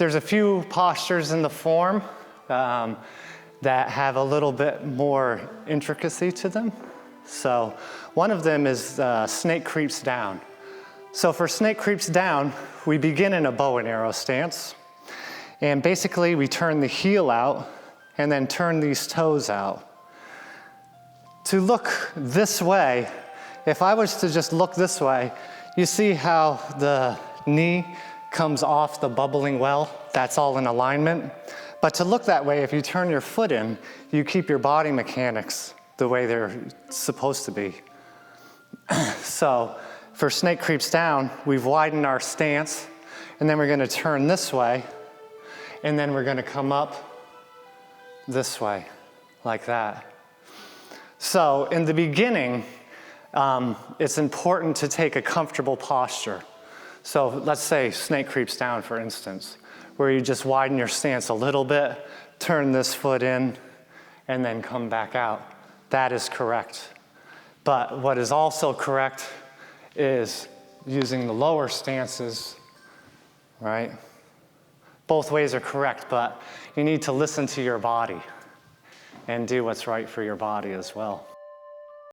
There's a few postures in the form that have a little bit more intricacy to them. So one of them is snake creeps down. So for snake creeps down, we begin in a bow and arrow stance. And basically we turn the heel out and then turn these toes out. To look this way, if I was to just look this way, you see how the knee comes off the bubbling well? That's all in alignment. But to look that way, if you turn your foot in, you keep your body mechanics the way they're supposed to be. So for snake creeps down, we've widened our stance, and then we're gonna turn this way, and then we're gonna come up this way, like that. So in the beginning, it's important to take a comfortable posture. So let's say snake creeps down, for instance, where you just widen your stance a little bit, turn this foot in, and then come back out. That is correct. But what is also correct is using the lower stances, right? Both ways are correct, but you need to listen to your body and do what's right for your body as well.